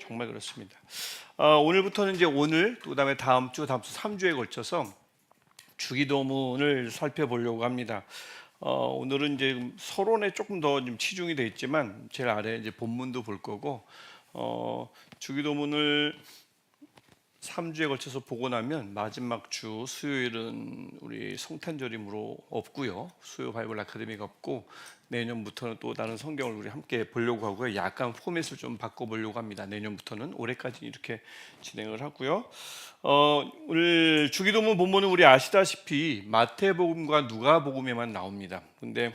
정말 그렇습니다. 오늘부터는 이제 오늘 또 그다음에 다음 주 3주에 걸쳐서 주기도문을 살펴보려고 합니다. 오늘은 이제 서론에 조금 더 좀 치중이 돼 있지만 제일 아래 이제 본문도 볼 거고 주기도문을 3주에 걸쳐서 보고 나면 마지막 주 수요일은 우리 성탄절이므로 없고요. 수요 바이블 아카데미가 없고 내년부터는 또 다른 성경을 우리 함께 보려고 하고요. 약간 포맷을 좀 바꿔보려고 합니다. 내년부터는 올해까지 이렇게 진행을 하고요. 오늘 주기도문 본문은 우리 아시다시피 마태복음과 누가복음에만 나옵니다. 근데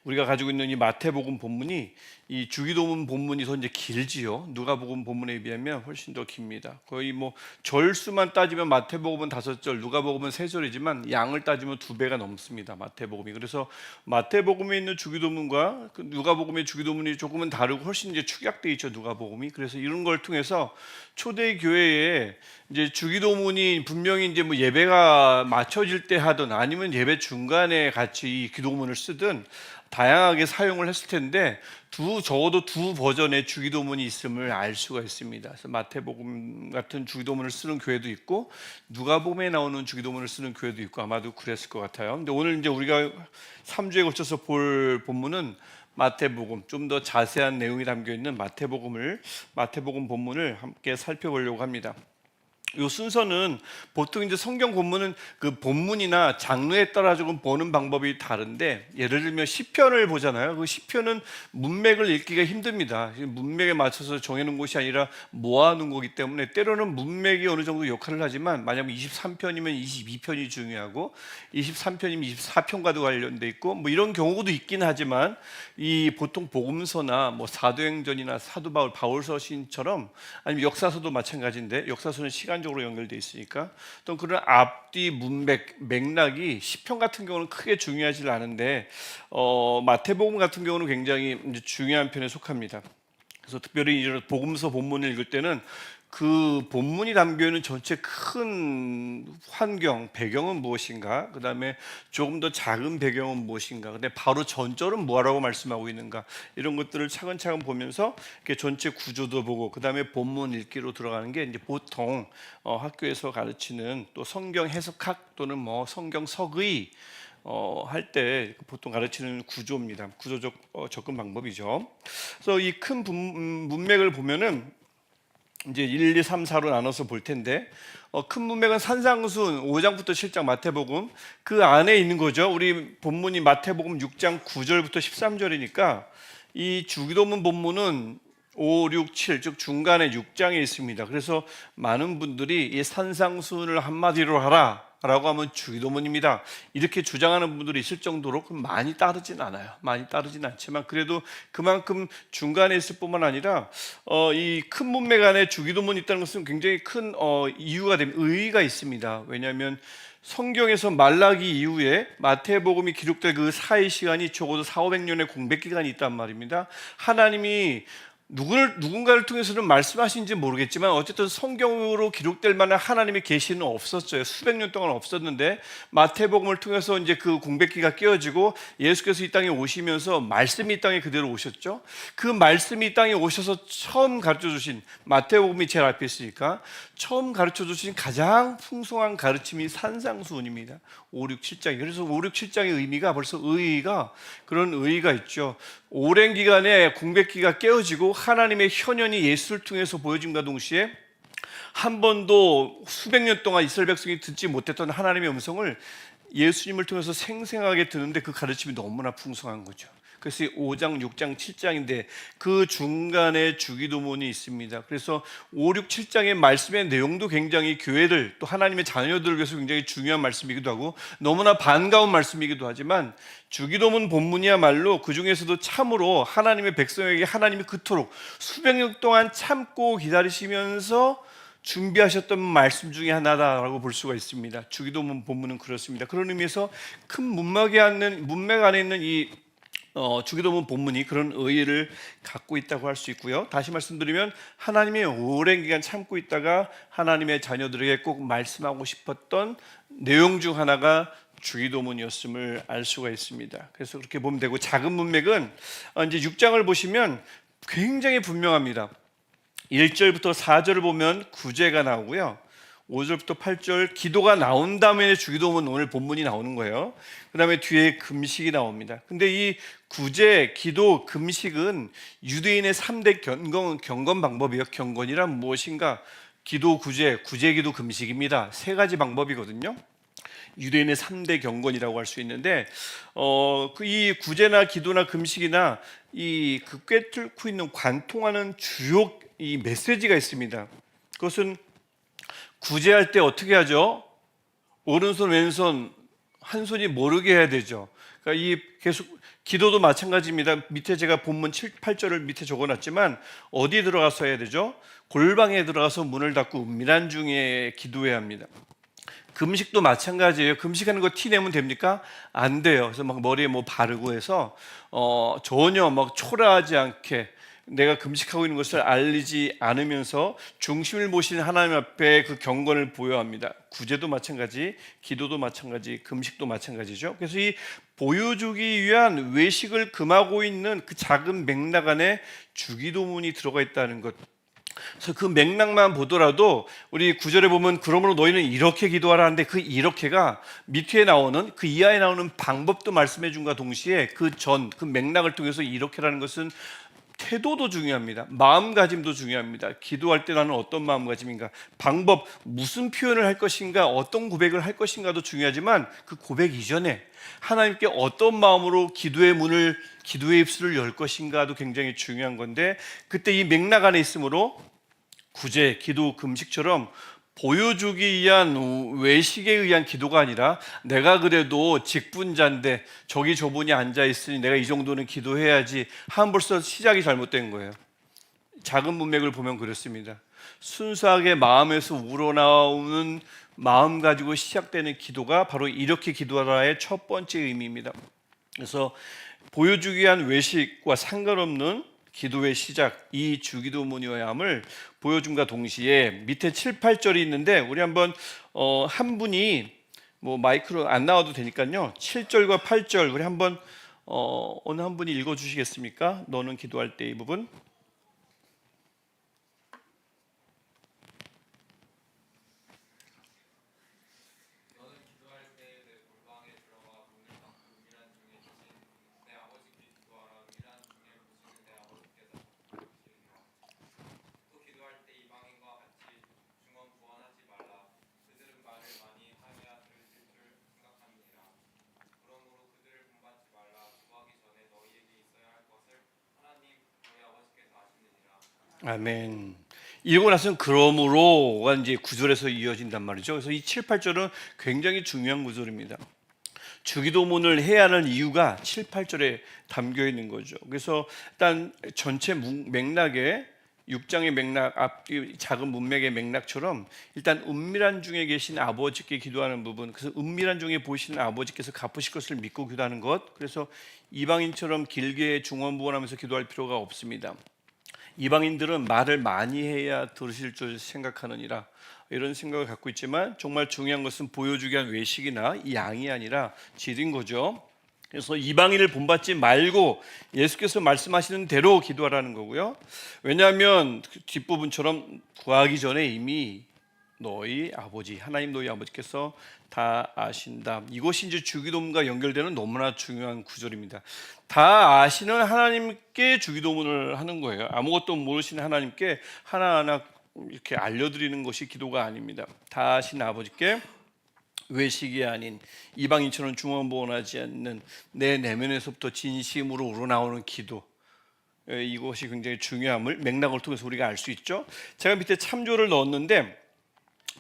우리가 가지고 있는 이 마태복음 본문이 이 주기도문 본문이 더 이제 길지요. 누가복음 본문에 비하면 훨씬 더 깁니다. 거의 뭐 절수만 따지면 마태복음은 5절, 누가복음은 3절이지만 양을 따지면 2배가 넘습니다. 마태복음이. 그래서 마태복음에 있는 주기도문과 그 누가복음의 주기도문이 조금은 다르고 훨씬 이제 축약돼 있죠. 누가복음이. 그래서 이런 걸 통해서 초대 교회에 이제 주기도문이 분명히 이제 뭐 예배가 맞춰질 때 하든 아니면 예배 중간에 같이 이 기도문을 쓰든 다양하게 사용을 했을 텐데 적어도 두 버전의 주기도문이 있음을 알 수가 있습니다. 그래서 마태복음 같은 주기도문을 쓰는 교회도 있고 누가복음에 나오는 주기도문을 쓰는 교회도 있고 아마도 그랬을 것 같아요. 근데 오늘 이제 우리가 3주에 걸쳐서 볼 본문은 마태복음, 좀 더 자세한 내용이 담겨 있는 마태복음 본문을 함께 살펴보려고 합니다. 이 순서는 보통 이제 성경 본문은 그 본문이나 장르에 따라 조금 보는 방법이 다른데, 예를 들면 시편을 보잖아요. 그 시편은 문맥을 읽기가 힘듭니다. 문맥에 맞춰서 정해놓은 것이 아니라 모아놓은 거기 때문에 때로는 문맥이 어느 정도 역할을 하지만, 만약 23편이면 22편이 중요하고 23편이면 24편과도 관련돼 있고 뭐 이런 경우도 있긴 하지만, 이 보통 복음서나 뭐 사도행전이나 사도 바울서신처럼, 아니면 역사서도 마찬가지인데 역사서는 시간적으로 연결돼 있으니까 또 그런 앞뒤 문맥 맥락이 시편 같은 경우는 크게 중요하지 않은데 마태복음 같은 경우는 굉장히 이제 중요한 편에 속합니다. 그래서 특별히 이런 복음서 본문을 읽을 때는 그 본문이 담겨있는 전체 큰 환경, 배경은 무엇인가, 그 다음에 조금 더 작은 배경은 무엇인가, 근데 바로 전절은 뭐라고 말씀하고 있는가, 이런 것들을 차근차근 보면서 이렇게 전체 구조도 보고 그 다음에 본문 읽기로 들어가는 게 이제 보통 학교에서 가르치는 또 성경 해석학 또는 뭐 성경 석의 할 때 보통 가르치는 구조입니다. 구조적 접근 방법이죠. 그래서 이 큰 문맥을 보면은 이제 1, 2, 3, 4로 나눠서 볼 텐데, 큰 문맥은 산상순 5장부터 7장 마태복음 그 안에 있는 거죠. 우리 본문이 마태복음 6장 9절부터 13절이니까 이 주기도문 본문은 5, 6, 7, 즉 중간에 6장에 있습니다. 그래서 많은 분들이 이 산상순을 한마디로 하라 라고 하면 주기도문입니다, 이렇게 주장하는 분들이 있을 정도로 많이 따르진 않아요. 많이 따르진 않지만 그래도 그만큼 중간에 있을 뿐만 아니라 이 큰 문맥 안에 주기도문이 있다는 것은 굉장히 큰 이유가 됩니다. 의의가 있습니다. 왜냐하면 성경에서 말라기 이후에 마태복음이 기록될 그 사이 시간이 적어도 400~500년의 공백 기간이 있단 말입니다. 하나님이 누군가를 통해서는 말씀하신지 모르겠지만 어쨌든 성경으로 기록될 만한 하나님의 계시는 없었어요. 수백 년 동안 없었는데 마태복음을 통해서 이제 그 공백기가 깨어지고 예수께서 이 땅에 오시면서 말씀이 이 땅에 그대로 오셨죠. 그 말씀이 이 땅에 오셔서 처음 가르쳐 주신, 마태복음이 제일 앞에 있으니까 처음 가르쳐 주신 가장 풍성한 가르침이 산상수훈입니다. 5, 6, 7장이. 그래서 5, 6, 7장의 의미가 벌써 그런 의의가 있죠. 오랜 기간에 공백기가 깨어지고 하나님의 현현이 예수를 통해서 보여짐과 동시에 한 번도 수백 년 동안 이스라엘 백성이 듣지 못했던 하나님의 음성을 예수님을 통해서 생생하게 듣는데 그 가르침이 너무나 풍성한 거죠. 그래서 5장, 6장, 7장인데 그 중간에 주기도문이 있습니다. 그래서 5, 6, 7장의 말씀의 내용도 굉장히 교회들 또 하나님의 자녀들을 위해서 굉장히 중요한 말씀이기도 하고 너무나 반가운 말씀이기도 하지만, 주기도문 본문이야말로 그 중에서도 참으로 하나님의 백성에게 하나님이 그토록 수백 년 동안 참고 기다리시면서 준비하셨던 말씀 중에 하나다라고 볼 수가 있습니다. 주기도문 본문은 그렇습니다. 그런 의미에서 큰 문맥 안에 있는 이 주기도문 본문이 그런 의의를 갖고 있다고 할 수 있고요. 다시 말씀드리면 하나님이 오랜 기간 참고 있다가 하나님의 자녀들에게 꼭 말씀하고 싶었던 내용 중 하나가 주기도문이었음을 알 수가 있습니다. 그래서 그렇게 보면 되고, 작은 문맥은 이제 6장을 보시면 굉장히 분명합니다. 1절부터 4절을 보면 구제가 나오고요. 5절부터 8절 기도가 나온 다음에 주기도문 오늘 본문이 나오는 거예요. 그 다음에 뒤에 금식이 나옵니다. 근데 이 구제, 기도, 금식은 유대인의 3대 경건 방법이에요. 경건이란 무엇인가? 기도, 구제, 기도, 금식입니다. 세 가지 방법이거든요. 유대인의 3대 경건이라고 할 수 있는데 이 구제나 기도나 금식이나 그 꿰뚫고 있는 관통하는 주요 이 메시지가 있습니다. 그것은 구제할 때 어떻게 하죠? 오른손 왼손 한 손이 모르게 해야 되죠. 그러니까 이 계속 기도도 마찬가지입니다. 밑에 제가 본문 7, 8절을 밑에 적어놨지만 어디 들어가서 해야 되죠? 골방에 들어가서 문을 닫고 은밀한 중에 기도해야 합니다. 금식도 마찬가지예요. 금식하는 거 티 내면 됩니까? 안 돼요. 그래서 막 머리에 뭐 바르고 해서 전혀 막 초라하지 않게 내가 금식하고 있는 것을 알리지 않으면서 중심을 보시는 하나님 앞에 그 경건을 보여야 합니다. 구제도 마찬가지, 기도도 마찬가지, 금식도 마찬가지죠. 그래서 이 보여주기 위한 외식을 금하고 있는 그 작은 맥락 안에 주기도문이 들어가 있다는 것. 그래서 그 맥락만 보더라도 우리 9절에 보면 그러므로 너희는 이렇게 기도하라 하는데 그 이렇게가 밑에 나오는 그 이하에 나오는 방법도 말씀해 준과 동시에 그 맥락을 통해서 이렇게라는 것은 태도도 중요합니다. 마음가짐도 중요합니다. 기도할 때 나는 어떤 마음가짐인가, 방법, 무슨 표현을 할 것인가, 어떤 고백을 할 것인가도 중요하지만 그 고백 이전에 하나님께 어떤 마음으로 기도의 문을, 기도의 입술을 열 것인가도 굉장히 중요한 건데, 그때 이 맥락 안에 있으므로 구제, 기도, 금식처럼 보여주기 위한 외식에 의한 기도가 아니라 내가 그래도 직분자인데 저기 저분이 앉아있으니 내가 이 정도는 기도해야지 하면 벌써 시작이 잘못된 거예요. 작은 문맥을 보면 그렇습니다. 순수하게 마음에서 우러나오는 마음 가지고 시작되는 기도가 바로 이렇게 기도하라의 첫 번째 의미입니다. 그래서 보여주기 위한 외식과 상관없는 기도의 시작, 이 주기도문이어야 함을 보여줌과 동시에 밑에 7, 8절이 있는데 우리 한번 한 분이 뭐 마이크로 안 나와도 되니까요. 7절과 8절 우리 한번 어느 한 분이 읽어 주시겠습니까? 너는 기도할 때 이 부분. 아멘. 이러고 나서는 그러므로가 이제 9절에서 이어진단 말이죠. 그래서 이 7, 8절은 굉장히 중요한 구절입니다. 주기도문을 해야 하는 이유가 7, 8절에 담겨 있는 거죠. 그래서 일단 전체 맥락에 6장의 맥락, 앞 작은 문맥의 맥락처럼 일단 은밀한 중에 계신 아버지께 기도하는 부분, 그래서 은밀한 중에 보시는 아버지께서 갚으실 것을 믿고 기도하는 것. 그래서 이방인처럼 길게 중언부언하면서 기도할 필요가 없습니다. 이방인들은 말을 많이 해야 들으실 줄 생각하느니라, 이런 생각을 갖고 있지만 정말 중요한 것은 보여주기 위한 외식이나 양이 아니라 질인 거죠. 그래서 이방인을 본받지 말고 예수께서 말씀하시는 대로 기도하라는 거고요. 왜냐하면 뒷부분처럼 구하기 전에 이미 너희 아버지, 하나님 너희 아버지께서 다 아신다. 이것이 이제 주기도문과 연결되는 너무나 중요한 구절입니다. 다 아시는 하나님께 주기도문을 하는 거예요. 아무것도 모르시는 하나님께 하나하나 이렇게 알려드리는 것이 기도가 아닙니다. 다 아시는 아버지께 외식이 아닌 이방인처럼 중언부언하지 않는 내 내면에서부터 진심으로 우러나오는 기도, 이것이 굉장히 중요함을 맥락을 통해서 우리가 알 수 있죠. 제가 밑에 참조를 넣었는데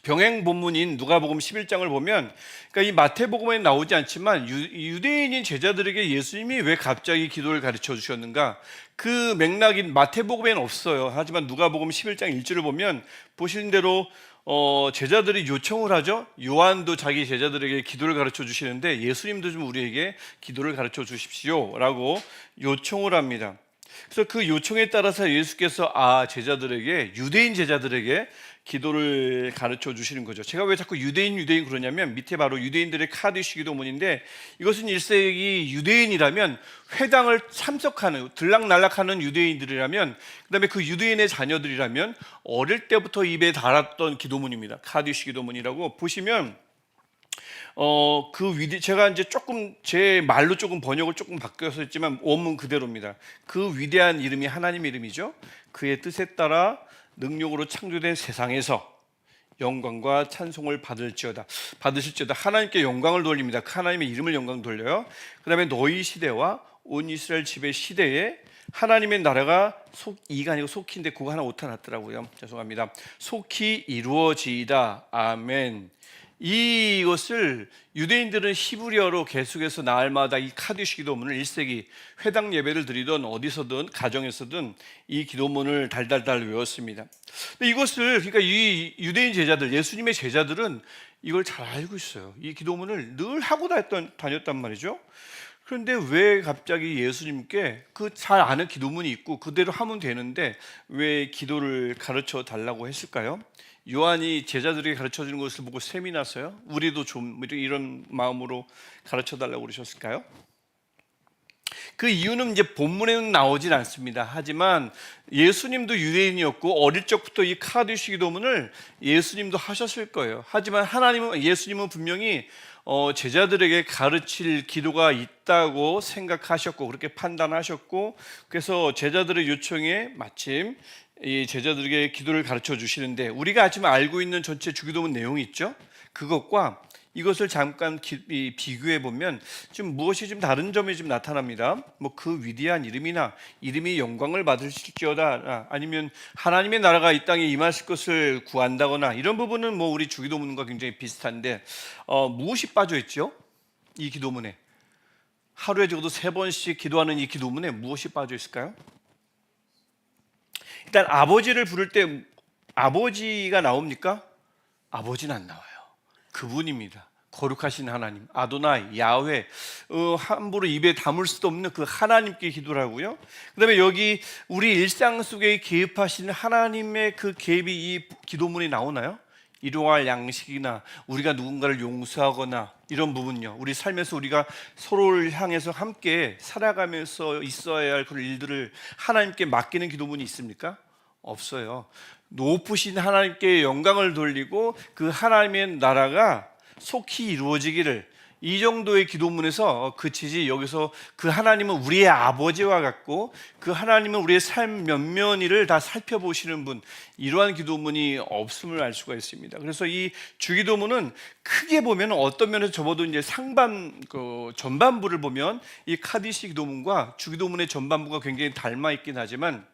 병행 본문인 누가복음 11장을 보면, 그러니까 이 마태복음에 나오지 않지만 유대인인 제자들에게 예수님이 왜 갑자기 기도를 가르쳐 주셨는가, 그 맥락이 마태복음에는 없어요. 하지만 누가복음 11장 1절을 보면 보시는 대로 제자들이 요청을 하죠. 요한도 자기 제자들에게 기도를 가르쳐 주시는데 예수님도 좀 우리에게 기도를 가르쳐 주십시오 라고 요청을 합니다. 그래서 그 요청에 따라서 예수께서 제자들에게, 유대인 제자들에게 기도를 가르쳐 주시는 거죠. 제가 왜 자꾸 유대인 그러냐면, 밑에 바로 유대인들의 카디시 기도문인데, 이것은 1세기 유대인이라면, 회당을 참석하는, 들락날락하는 유대인들이라면, 그다음에 그 유대인의 자녀들이라면 어릴 때부터 입에 달았던 기도문입니다. 카디시 기도문이라고 보시면, 제가 이제 조금 제 말로 조금 번역을 조금 바뀌어서 했지만 원문 그대로입니다. 그 위대한 이름이 하나님의 이름이죠. 그의 뜻에 따라 능력으로 창조된 세상에서 영광과 찬송을 받으실지어다. 하나님께 영광을 돌립니다. 하나님의 이름을 영광 돌려요. 그 다음에 너희 시대와 온 이스라엘 집의 시대에 하나님의 나라가 이가 아니고 속히인데 그거 하나 오타 났더라고요. 죄송합니다. 속히 이루어지이다. 아멘. 이것을 유대인들은 히브리어로 계속해서 날마다 이 카디시 기도문을 1세기 회당 예배를 드리던 어디서든 가정에서든 이 기도문을 달달달 외웠습니다. 근데 이것을, 그러니까 이 유대인 제자들, 예수님의 제자들은 이걸 잘 알고 있어요. 이 기도문을 늘 하고 다녔단 말이죠. 그런데 왜 갑자기 예수님께 그 잘 아는 기도문이 있고 그대로 하면 되는데 왜 기도를 가르쳐 달라고 했을까요? 요한이 제자들에게 가르쳐 주는 것을 보고 셈이 나서요? 우리도 좀 이런 마음으로 가르쳐 달라고 그러셨을까요? 그 이유는 이제 본문에는 나오진 않습니다. 하지만 예수님도 유대인이었고 어릴 적부터 이 카디시 기도문을 예수님도 하셨을 거예요. 하지만 예수님은 분명히 제자들에게 가르칠 기도가 있다고 생각하셨고 그렇게 판단하셨고, 그래서 제자들의 요청에 마침 이 제자들에게 기도를 가르쳐 주시는데, 우리가 지금 알고 있는 전체 주기도문 내용이 있죠. 그것과 이것을 잠깐 비교해 보면 좀 무엇이 좀 다른 점이 좀 나타납니다. 뭐 그 위대한 이름이 영광을 받으실지어다, 아니면 하나님의 나라가 이 땅에 임하실 것을 구한다거나, 이런 부분은 뭐 우리 주기도문과 굉장히 비슷한데 무엇이 빠져 있죠? 이 기도문에 하루에 적어도 3번씩 기도하는 이 기도문에 무엇이 빠져 있을까요? 일단 아버지를 부를 때 아버지가 나옵니까? 아버지는 안 나와요. 그분입니다. 거룩하신 하나님, 아도나이, 야훼, 함부로 입에 담을 수도 없는 그 하나님께 기도를 하고요. 그 다음에 여기 우리 일상 속에 개입하시는 하나님의 그 개입이 이 기도문에 나오나요? 일용할 양식이나 우리가 누군가를 용서하거나 이런 부분요, 우리 삶에서 우리가 서로를 향해서 함께 살아가면서 있어야 할 그런 일들을 하나님께 맡기는 기도문이 있습니까? 없어요. 높으신 하나님께 영광을 돌리고 그 하나님의 나라가 속히 이루어지기를, 이 정도의 기도문에서 그치지, 여기서 그 하나님은 우리의 아버지와 같고 그 하나님은 우리의 삶 면면이를 다 살펴보시는 분, 이러한 기도문이 없음을 알 수가 있습니다. 그래서 이 주기도문은 크게 보면 어떤 면에서 접어도 이제 전반부를 보면 이 카디시 기도문과 주기도문의 전반부가 굉장히 닮아 있긴 하지만,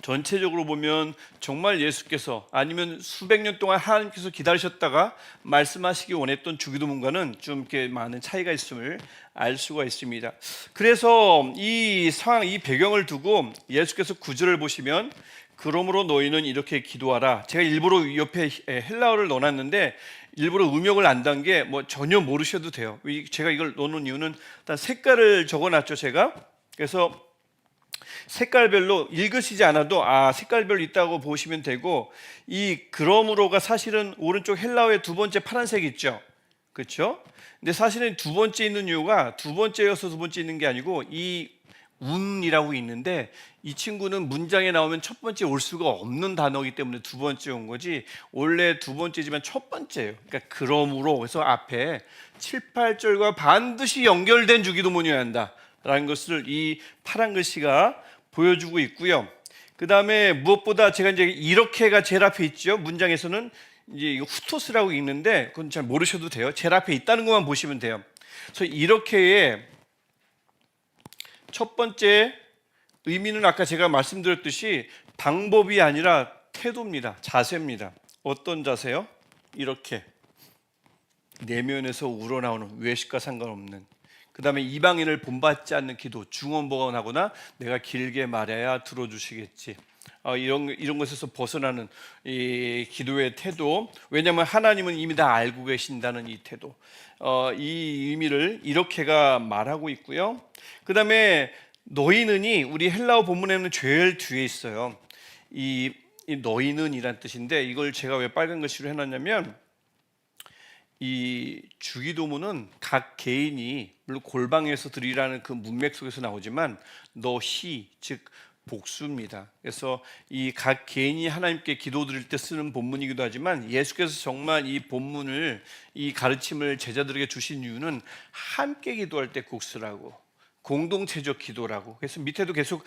전체적으로 보면 정말 예수께서 아니면 수백 년 동안 하나님께서 기다리셨다가 말씀하시기 원했던 주기도문과는 좀 이렇게 많은 차이가 있음을 알 수가 있습니다. 그래서 이 상황, 이 배경을 두고 예수께서 9절을 보시면, 그러므로 너희는 이렇게 기도하라. 제가 일부러 옆에 헬라어를 넣어놨는데 일부러 음역을 안 단 게 뭐 전혀 모르셔도 돼요. 제가 이걸 넣는 이유는 일단 색깔을 적어놨죠, 제가. 그래서 색깔별로 읽으시지 않아도 색깔별로 있다고 보시면 되고, 이 그러므로가 사실은 오른쪽 헬라어의 두 번째 파란색 있죠, 그렇죠? 근데 사실은 두 번째 있는 이유가 두 번째여서 두 번째 있는 게 아니고, 이 운이라고 있는데 이 친구는 문장에 나오면 첫 번째 올 수가 없는 단어이기 때문에 두 번째 온 거지, 원래 두 번째지만 첫 번째예요. 그러니까 그러므로, 그래서 앞에 7, 8절과 반드시 연결된 주기도문이어야 한다 라는 것을 이 파란 글씨가 보여주고 있고요. 그 다음에 무엇보다 제가 이제 이렇게가 제일 앞에 있죠. 문장에서는 이제 이거 후토스라고 읽는데 그건 잘 모르셔도 돼요. 제일 앞에 있다는 것만 보시면 돼요. 그래서 이렇게의 첫 번째 의미는 아까 제가 말씀드렸듯이 방법이 아니라 태도입니다. 자세입니다. 어떤 자세요? 이렇게 내면에서 우러나오는, 외식과 상관없는, 그 다음에 이방인을 본받지 않는 기도, 중언부언하거나 내가 길게 말해야 들어주시겠지, 이런 것에서 벗어나는 이 기도의 태도. 왜냐하면 하나님은 이미 다 알고 계신다는 이 태도, 이 의미를 이렇게가 말하고 있고요. 그 다음에 너희는이 우리 헬라어 본문에는 제일 뒤에 있어요. 이 너희는이란 뜻인데 이걸 제가 왜 빨간 글씨로 해놨냐면 이 주기도문은 각 개인이 물론 골방에서 드리라는 그 문맥 속에서 나오지만 너희 즉 복수입니다. 그래서 이 각 개인이 하나님께 기도드릴 때 쓰는 본문이기도 하지만 예수께서 정말 이 본문을 이 가르침을 제자들에게 주신 이유는 함께 기도할 때 꼭 쓰라고, 공동체적 기도라고. 그래서 밑에도 계속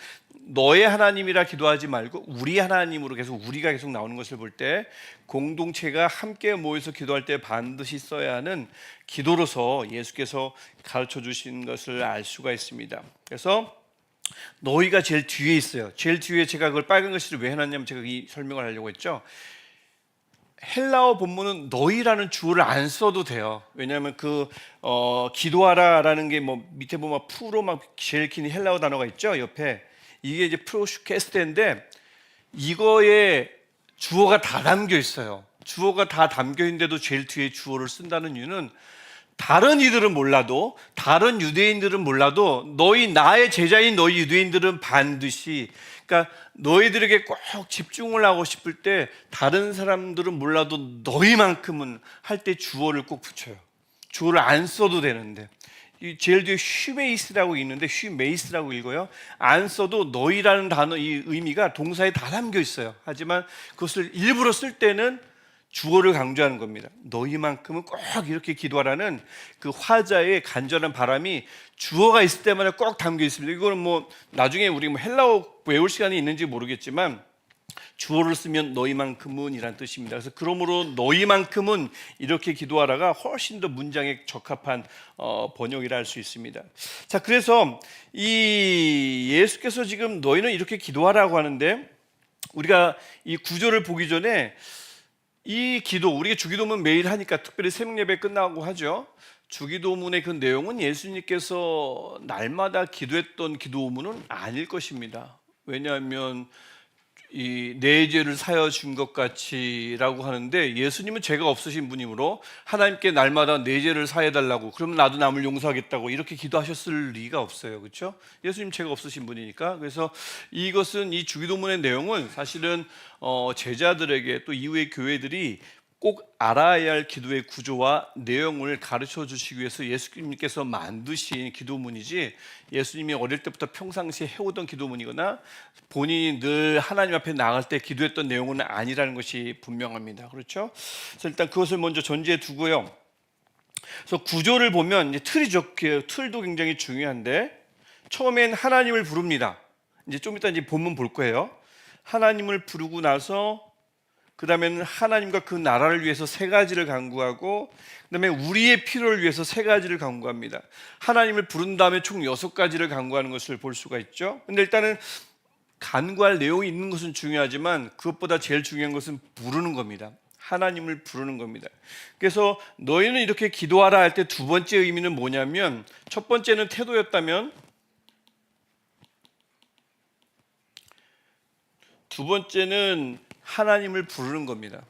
너의 하나님이라 기도하지 말고 우리 하나님으로 계속 우리가 계속 나오는 것을 볼 때 공동체가 함께 모여서 기도할 때 반드시 써야 하는 기도로서 예수께서 가르쳐 주신 것을 알 수가 있습니다. 그래서 너희가 제일 뒤에 있어요. 제일 뒤에 제가 그걸 빨간 글씨를 왜 해놨냐면 제가 이 설명을 하려고 했죠. 헬라어 본문은 너희라는 주어를 안 써도 돼요. 왜냐하면 기도하라라는 게 뭐 밑에 보면 프로 막 제일 긴 헬라어 단어가 있죠. 옆에 이게 이제 프로슈케스테인데 이거에 주어가 다 담겨 있어요. 주어가 다 담겨 있는데도 제일 뒤에 주어를 쓴다는 이유는 다른 이들은 몰라도 다른 유대인들은 몰라도 너희 나의 제자인 너희 유대인들은 반드시 그러니까 너희들에게 꼭 집중을 하고 싶을 때 다른 사람들은 몰라도 너희만큼은 할 때 주어를 꼭 붙여요. 주어를 안 써도 되는데 이 제일 뒤에 슈메이스라고 있는데 슈메이스라고 읽어요. 안 써도 너희라는 단어 이 의미가 동사에 다 담겨 있어요. 하지만 그것을 일부러 쓸 때는 주어를 강조하는 겁니다. 너희만큼은 꼭 이렇게 기도하라는 그 화자의 간절한 바람이 주어가 있을 때마다 꼭 담겨 있습니다. 이거는 뭐 나중에 우리 뭐 헬라어 외울 시간이 있는지 모르겠지만 주어를 쓰면 너희만큼은 이란 뜻입니다. 그래서 그러므로 너희만큼은 이렇게 기도하라가 훨씬 더 문장에 적합한 번역이라 할 수 있습니다. 자, 그래서 이 예수께서 지금 너희는 이렇게 기도하라고 하는데 우리가 이 구절을 보기 전에 이 기도, 우리가 주기도문 매일 하니까 특별히 새벽 예배 끝나고 하죠. 주기도문의 그 내용은 예수님께서 날마다 기도했던 기도문은 아닐 것입니다. 왜냐하면 이 내 죄를 사여 준 것 같이라고 하는데 예수님은 죄가 없으신 분이므로 하나님께 날마다 내 죄를 사해 달라고 그러면 나도 남을 용서하겠다고 이렇게 기도하셨을 리가 없어요. 그렇죠? 예수님 죄가 없으신 분이니까. 그래서 이것은 이 주기도문의 내용은 사실은 제자들에게 또 이후의 교회들이 꼭 알아야 할 기도의 구조와 내용을 가르쳐 주시기 위해서 예수님께서 만드신 기도문이지 예수님이 어릴 때부터 평상시에 해오던 기도문이거나 본인이 늘 하나님 앞에 나갈 때 기도했던 내용은 아니라는 것이 분명합니다. 그렇죠? 그래서 일단 그것을 먼저 전제해 두고요. 그래서 구조를 보면 이제 틀도 굉장히 중요한데 처음엔 하나님을 부릅니다. 이제 좀 이따 이제 본문 볼 거예요. 하나님을 부르고 나서 그 다음에는 하나님과 그 나라를 위해서 세 가지를 간구하고 그 다음에 우리의 필요를 위해서 세 가지를 간구합니다. 하나님을 부른 다음에 총 6가지를 간구하는 것을 볼 수가 있죠. 근데 일단은 간구할 내용이 있는 것은 중요하지만 그것보다 제일 중요한 것은 부르는 겁니다. 하나님을 부르는 겁니다. 그래서 너희는 이렇게 기도하라 할 때 두 번째 의미는 뭐냐면 첫 번째는 태도였다면 두 번째는 하나님을 부르는 겁니다.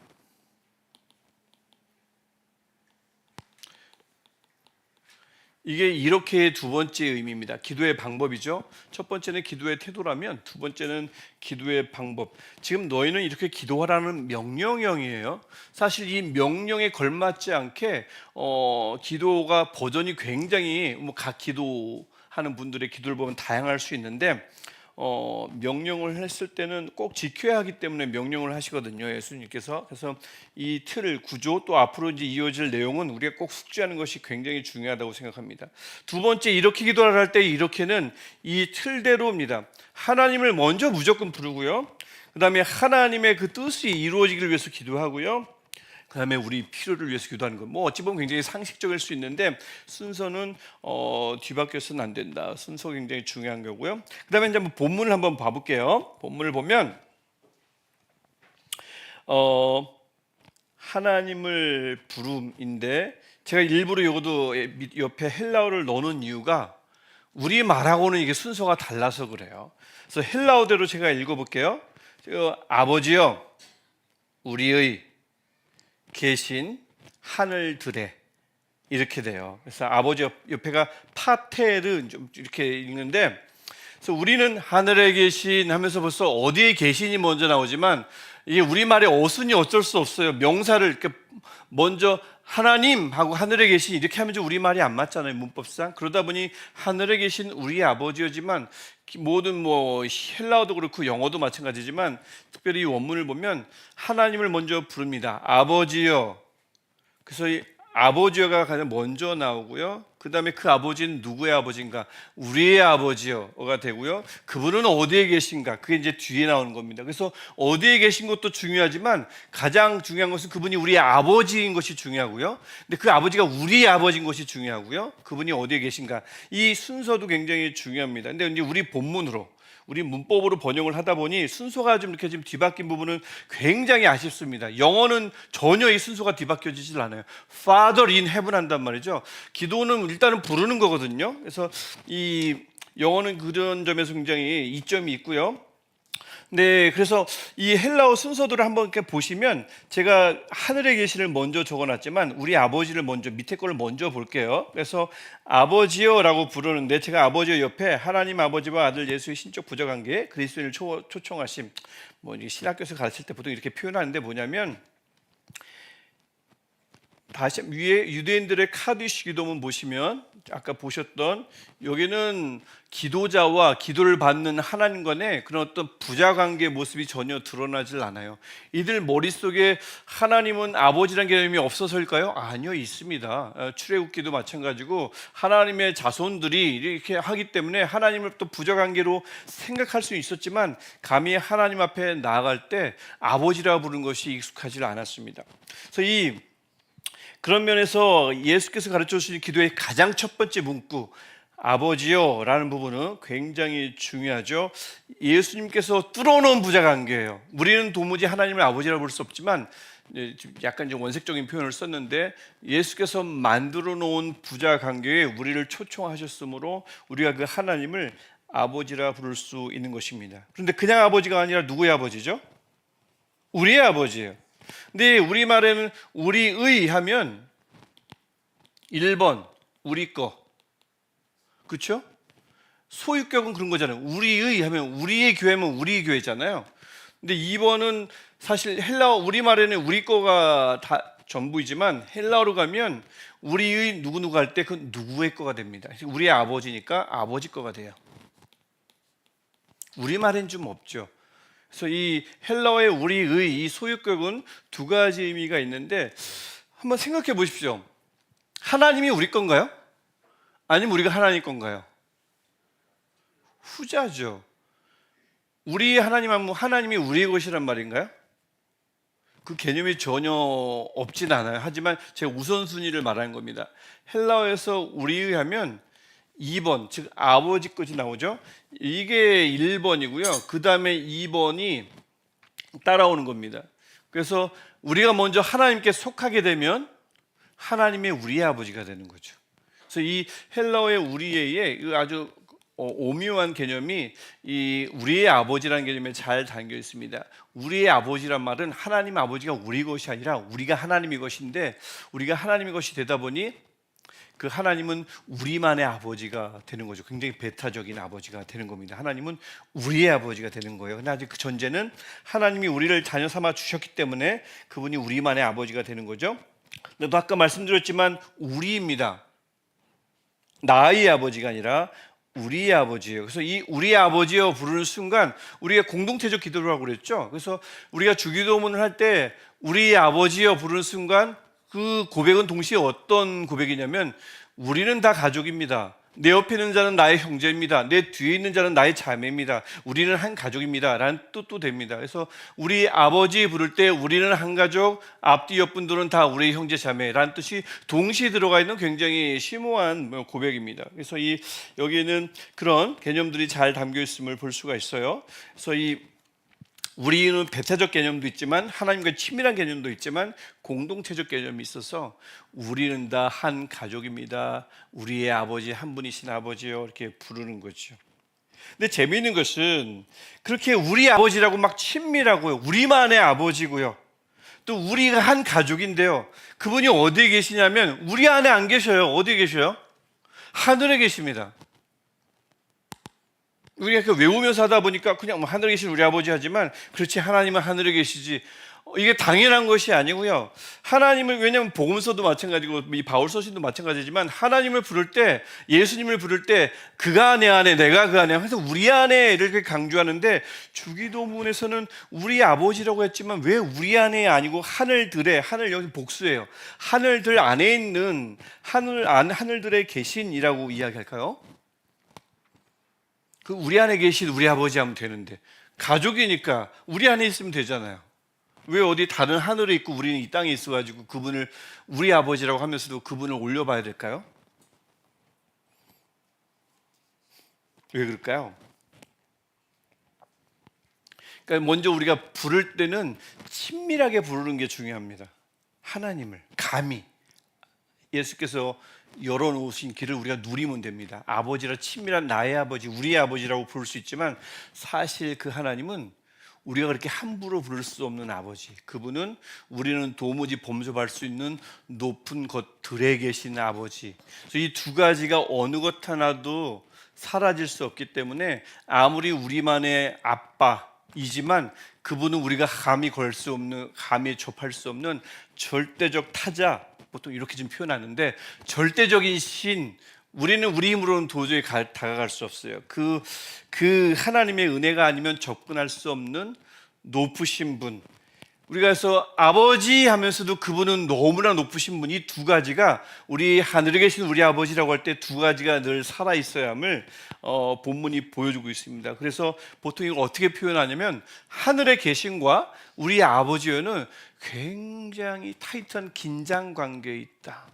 이게 이렇게 두 번째 의미입니다. 기도의 방법이죠. 첫 번째는 기도의 태도라면 두 번째는 기도의 방법. 지금 너희는 이렇게 기도하라는 명령형이에요. 사실 이 명령에 걸맞지 않게 기도가 버전이 굉장히 각 기도하는 분들의 기도를 보면 다양할 수 있는데 명령을 했을 때는 꼭 지켜야 하기 때문에 명령을 하시거든요, 예수님께서. 그래서 이 틀을 구조 또 앞으로 이제 이어질 내용은 우리가 꼭 숙지하는 것이 굉장히 중요하다고 생각합니다. 두 번째 이렇게 기도를 할 때 이렇게는 이 틀대로입니다. 하나님을 먼저 무조건 부르고요. 그 다음에 하나님의 그 뜻이 이루어지기를 위해서 기도하고요. 그 다음에 우리 필요를 위해서 기도하는 것. 뭐 어찌 보면 굉장히 상식적일 수 있는데 순서는 뒤바뀌어서는 안 된다. 순서 굉장히 중요한 거고요. 그 다음에 이제 한번 본문을 한번 봐볼게요. 본문을 보면 하나님을 부름인데 제가 일부러 이것도 옆에 헬라어를 넣는 이유가 우리 말하고는 이게 순서가 달라서 그래요. 그래서 헬라어대로 제가 읽어볼게요. 아버지여 우리의 계신 하늘들에 이렇게 돼요. 그래서 아버지 옆에가 파테르 좀 이렇게 읽는데 그래서 우리는 하늘에 계신 하면서 벌써 어디에 계신이 먼저 나오지만 이게 우리말의 어순이 어쩔 수 없어요. 명사를 이렇게 먼저 하나님 하고 하늘에 계신 이렇게 하면 좀 우리말이 안 맞잖아요, 문법상. 그러다 보니 하늘에 계신 우리 아버지였지만 모든 헬라어도 그렇고 영어도 마찬가지지만 특별히 이 원문을 보면 하나님을 먼저 부릅니다. 아버지여. 그래서 이 아버지여가 가장 먼저 나오고요. 그 다음에 그 아버지는 누구의 아버지인가? 우리의 아버지여가 되고요. 그분은 어디에 계신가? 그게 이제 뒤에 나오는 겁니다. 그래서 어디에 계신 것도 중요하지만 가장 중요한 것은 그분이 우리의 아버지인 것이 중요하고요. 근데 그 아버지가 우리의 아버지인 것이 중요하고요. 그분이 어디에 계신가? 이 순서도 굉장히 중요합니다. 근데 이제 우리 본문으로 우리 문법으로 번역을 하다 보니 순서가 좀 이렇게 뒤바뀐 부분은 굉장히 아쉽습니다. 영어는 전혀 이 순서가 뒤바뀌어지질 않아요. Father in heaven 한단 말이죠. 기도는 일단은 부르는 거거든요. 그래서 이 영어는 그런 점에서 굉장히 이점이 있고요. 네, 그래서 이 헬라어 순서들을 한번 이렇게 보시면 제가 하늘에 계시를 먼저 적어놨지만 우리 아버지를 먼저 밑에 거를 먼저 볼게요. 그래서 아버지여라고 부르는데 제가 아버지여 옆에 하나님 아버지와 아들 예수의 신적 부자관계 그리스도인을 초청하심 이게 신학교에서 가르칠 때 보통 이렇게 표현하는데 뭐냐면 다시 위에 유대인들의 카디시 기도문 보시면 아까 보셨던 여기는 기도자와 기도를 받는 하나님 간의 그런 어떤 부자관계의 모습이 전혀 드러나질 않아요. 이들 머릿속에 하나님은 아버지라는 개념이 없어서일까요? 아니요, 있습니다. 출애굽기도 마찬가지고 하나님의 자손들이 이렇게 하기 때문에 하나님을 또 부자관계로 생각할 수 있었지만 감히 하나님 앞에 나아갈 때 아버지라 부르는 것이 익숙하지 않았습니다. 그래서 그런 면에서 예수께서 가르쳐 주신 기도의 가장 첫 번째 문구 아버지요 라는 부분은 굉장히 중요하죠. 예수님께서 뚫어놓은 부자관계예요. 우리는 도무지 하나님을 아버지라고 부를 수 없지만 약간 좀 원색적인 표현을 썼는데 예수께서 만들어 놓은 부자관계에 우리를 초청하셨으므로 우리가 그 하나님을 아버지라 부를 수 있는 것입니다. 그런데 그냥 아버지가 아니라 누구의 아버지죠? 우리의 아버지예요. 근데 우리말에는 우리의 하면 1번 우리 거, 그렇죠? 소유격은 그런 거잖아요. 우리의 하면 우리의 교회면 우리 교회잖아요. 근데 2번은 사실 헬라어 우리말에는 우리 거가 다 전부이지만 헬라어로 가면 우리의 누구누구 할 때 그건 누구의 거가 됩니다. 우리의 아버지니까 아버지 거가 돼요. 우리말엔 좀 없죠. 그래서 이 헬라어의 우리의 이 소유격은 두 가지 의미가 있는데 한번 생각해 보십시오. 하나님이 우리 건가요? 아니면 우리가 하나님 건가요? 후자죠. 우리 하나님 하면 하나님이 우리의 것이란 말인가요? 그 개념이 전혀 없진 않아요. 하지만 제가 우선순위를 말하는 겁니다. 헬라어에서 우리의 하면 2번, 즉 아버지 것이 나오죠. 이게 1번이고요. 그 다음에 2번이 따라오는 겁니다. 그래서 우리가 먼저 하나님께 속하게 되면 하나님의 우리의 아버지가 되는 거죠. 그래서 이 헬라어의 우리의 아주 오묘한 개념이 이 우리의 아버지라는 개념에 잘 담겨 있습니다. 우리의 아버지란 말은 하나님 아버지가 우리 것이 아니라 우리가 하나님의 것인데 우리가 하나님의 것이 되다 보니 그 하나님은 우리만의 아버지가 되는 거죠. 굉장히 배타적인 아버지가 되는 겁니다. 하나님은 우리의 아버지가 되는 거예요. 근데 아직 그 전제는 하나님이 우리를 자녀 삼아 주셨기 때문에 그분이 우리만의 아버지가 되는 거죠. 근데 아까 말씀드렸지만 우리입니다. 나의 아버지가 아니라 우리의 아버지예요. 그래서 이 우리의 아버지여 부르는 순간 우리가 공동체적 기도를 하고 그랬죠. 그래서 우리가 주기도문을 할 때 우리의 아버지여 부르는 순간 그 고백은 동시에 어떤 고백이냐면 우리는 다 가족입니다. 내 옆에 있는 자는 나의 형제입니다. 내 뒤에 있는 자는 나의 자매입니다. 우리는 한 가족입니다 라는 뜻도 됩니다. 그래서 우리 아버지 부를 때 우리는 한 가족, 앞뒤 옆분들은 다 우리 형제 자매라는 뜻이 동시에 들어가 있는 굉장히 심오한 고백입니다. 그래서 여기에는 그런 개념들이 잘 담겨 있음을 볼 수가 있어요. 그래서 우리는 배타적 개념도 있지만 하나님과 친밀한 개념도 있지만 공동체적 개념이 있어서 우리는 다 한 가족입니다. 우리의 아버지 한 분이신 아버지요 이렇게 부르는 거죠. 근데 재미있는 것은 그렇게 우리 아버지라고 막 친밀하고요. 우리만의 아버지고요. 또 우리가 한 가족인데요. 그분이 어디에 계시냐면 우리 안에 안 계셔요. 어디에 계셔요? 하늘에 계십니다. 우리가 그 외우면서 하다 보니까 그냥 뭐 하늘에 계신 우리 아버지 하지만, 그렇지, 하나님은 하늘에 계시지, 이게 당연한 것이 아니고요. 하나님을, 왜냐하면 복음서도 마찬가지고 이 바울 서신도 마찬가지지만, 하나님을 부를 때, 예수님을 부를 때 그가 내 안에 내가 그 안에, 항상 우리 안에 이렇게 강조하는데, 주기도문에서는 우리 아버지라고 했지만 왜 우리 안에 아니고 하늘들에, 하늘 여기 복수예요. 하늘들 안에 있는 하늘들에 계신이라고 이야기할까요? 그 우리 안에 계신 우리 아버지 하면 되는데, 가족이니까 우리 안에 있으면 되잖아요. 왜 어디 다른 하늘에 있고 우리는 이 땅에 있어가지고 그분을 우리 아버지라고 하면서도 그분을 올려봐야 될까요? 왜 그럴까요? 그러니까 먼저 우리가 부를 때는 친밀하게 부르는 게 중요합니다. 하나님을 감히 예수께서 열어놓으신 길을 우리가 누리면 됩니다. 아버지라, 친밀한 나의 아버지, 우리의 아버지라고 부를 수 있지만, 사실 그 하나님은 우리가 그렇게 함부로 부를 수 없는 아버지, 그분은 우리는 도무지 범접할 수 있는 높은 것들에 계신 아버지. 이 두 가지가 어느 것 하나도 사라질 수 없기 때문에, 아무리 우리만의 아빠이지만 그분은 우리가 감히 걸 수 없는, 감히 접할 수 없는 절대적 타자, 보통 이렇게 좀 표현하는데, 절대적인 신, 우리는 우리 힘으로는 도저히 다가갈 수 없어요. 그 하나님의 은혜가 아니면 접근할 수 없는 높으신 분, 우리가 그래서 아버지 하면서도 그분은 너무나 높으신 분, 이 두 가지가, 우리 하늘에 계신 우리 아버지라고 할 때 두 가지가 늘 살아있어야 함을 본문이 보여주고 있습니다. 그래서 보통 이걸 어떻게 표현하냐면, 하늘에 계신과 우리 아버지와는 굉장히 타이트한 긴장 관계에 있다.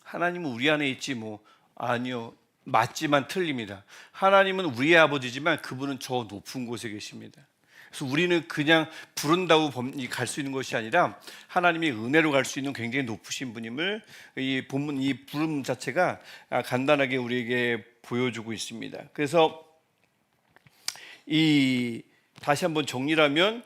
하나님은 우리 안에 있지 뭐, 아니요, 맞지만 틀립니다. 하나님은 우리의 아버지지만 그분은 저 높은 곳에 계십니다. 그래서 우리는 그냥 부른다고 갈 수 있는 것이 아니라, 하나님의 은혜로 갈 수 있는 굉장히 높으신 분임을 이 본문, 이 부름 자체가 간단하게 우리에게 보여주고 있습니다. 그래서 다시 한번 정리하면,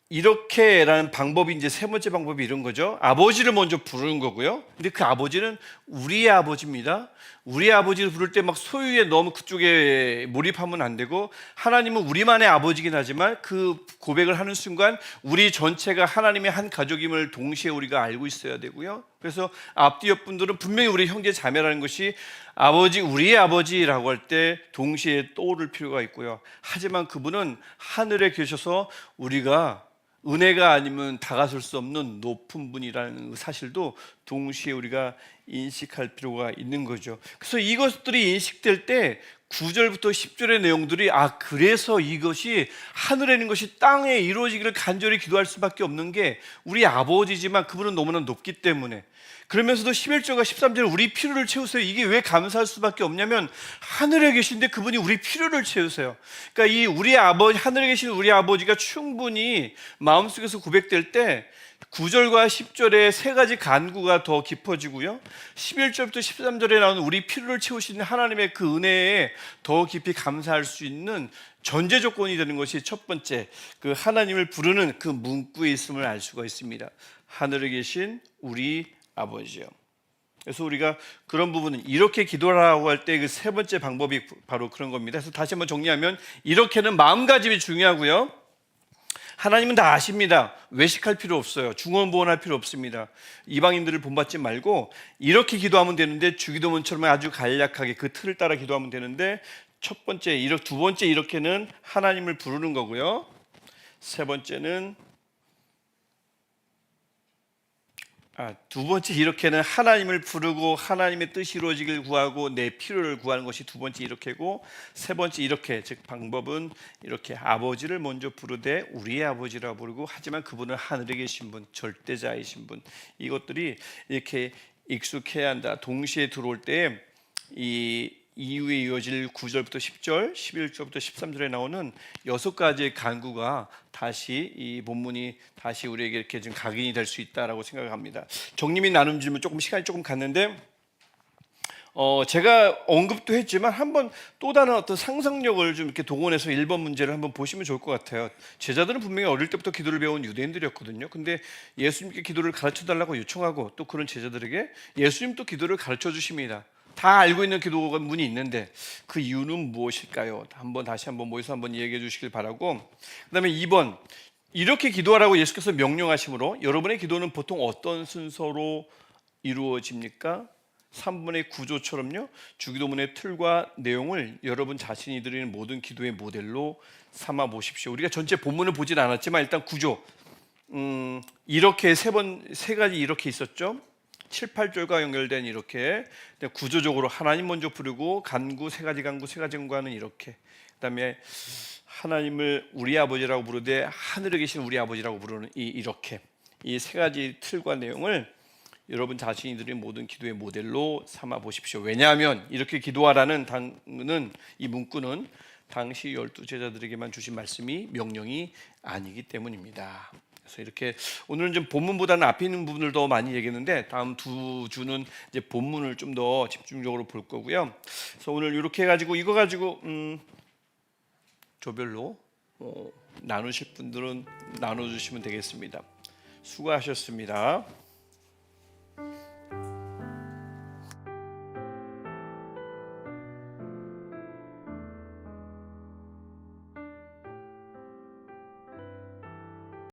이렇게라는 방법이, 이제 세 번째 방법이 이런 거죠. 아버지를 먼저 부르는 거고요. 근데 그 아버지는 우리의 아버지입니다. 우리의 아버지를 부를 때 막 소유에 너무 그쪽에 몰입하면 안 되고, 하나님은 우리만의 아버지긴 하지만 그 고백을 하는 순간 우리 전체가 하나님의 한 가족임을 동시에 우리가 알고 있어야 되고요. 그래서 앞뒤 옆분들은 분명히 우리 형제 자매라는 것이 아버지, 우리의 아버지라고 할 때 동시에 떠오를 필요가 있고요. 하지만 그분은 하늘에 계셔서 우리가 은혜가 아니면 다가설 수 없는 높은 분이라는 사실도 동시에 우리가 인식할 필요가 있는 거죠. 그래서 이것들이 인식될 때 9절부터 10절의 내용들이, 그래서 이것이 하늘에 있는 것이 땅에 이루어지기를 간절히 기도할 수밖에 없는 게 우리 아버지지만 그분은 너무나 높기 때문에. 그러면서도 11절과 13절, 우리 필요를 채우세요. 이게 왜 감사할 수밖에 없냐면, 하늘에 계신데 그분이 우리 필요를 채우세요. 그러니까 이 우리 아버지, 하늘에 계신 우리 아버지가 충분히 마음속에서 고백될 때 9절과 10절에 세 가지 간구가 더 깊어지고요, 11절부터 13절에 나오는 우리 필요를 채우시는 하나님의 그 은혜에 더 깊이 감사할 수 있는 전제 조건이 되는 것이 첫 번째, 그 하나님을 부르는 그 문구에 있음을 알 수가 있습니다. 하늘에 계신 우리 아버지요. 그래서 우리가 그런 부분은 이렇게 기도하라고 할 때 그 세 번째 방법이 바로 그런 겁니다. 그래서 다시 한번 정리하면, 이렇게는 마음가짐이 중요하고요, 하나님은 다 아십니다. 외식할 필요 없어요. 중언부언할 필요 없습니다. 이방인들을 본받지 말고 이렇게 기도하면 되는데, 주기도문처럼 아주 간략하게 그 틀을 따라 기도하면 되는데, 첫 번째, 두 번째 이렇게는 하나님을 부르는 거고요, 세 번째는 두 번째 이렇게는 하나님을 부르고 하나님의 뜻이 이루어지길 구하고 내 필요를 구하는 것이 두 번째 이렇게고, 세 번째 이렇게, 즉 방법은 이렇게 아버지를 먼저 부르되 우리의 아버지라 부르고, 하지만 그분은 하늘에 계신 분, 절대자이신 분, 이것들이 이렇게 익숙해야 한다. 동시에 들어올 때 이 이후에 이어질 9절부터 10절, 11절부터 13절에 나오는 6가지의 간구가 다시 이 본문이 다시 우리에게 이렇게 좀 각인이 될 수 있다라고 생각합니다. 정리및 나눔 질문 조금 시간이 조금 갔는데, 제가 언급도 했지만 한번 또 다른 어떤 상상력을 좀 이렇게 동원해서 1번 문제를 한번 보시면 좋을 것 같아요. 제자들은 분명히 어릴 때부터 기도를 배운 유대인들이었거든요. 근데 예수님께 기도를 가르쳐 달라고 요청하고, 또 그런 제자들에게 예수님 또 기도를 가르쳐 주십니다. 다 알고 있는 기도문이 있는데 그 이유는 무엇일까요? 다시 한번 모여서 한번 얘기해 주시길 바라고. 그다음에 2번, 이렇게 기도하라고 예수께서 명령하심으로 여러분의 기도는 보통 어떤 순서로 이루어집니까? 3번의 구조처럼요, 주기도문의 틀과 내용을 여러분 자신이 드리는 모든 기도의 모델로 삼아 보십시오. 우리가 전체 본문을 보진 않았지만 일단 구조, 이렇게 세 가지 이렇게 있었죠. 7, 8절과 연결된 이렇게 구조적으로 하나님 먼저 부르고 간구, 세 가지 간구는 이렇게, 그다음에 하나님을 우리 아버지라고 부르되 하늘에 계신 우리 아버지라고 부르는 이렇게, 이 세 가지 틀과 내용을 여러분 자신이 드린 모든 기도의 모델로 삼아 보십시오. 왜냐하면 이렇게 기도하라는 이 문구는 당시 12제자들에게만 주신 말씀이 명령이 아니기 때문입니다. 그래서 이렇게 오늘은 좀 본문보다는 앞에 있는 부분을 더 많이 얘기했는데 다음 두 주는 이제 본문을 좀 더 집중적으로 볼 거고요. 그래서 오늘 이렇게 해가지고 이거 가지고 조별로 나누실 분들은 나눠주시면 되겠습니다. 수고하셨습니다.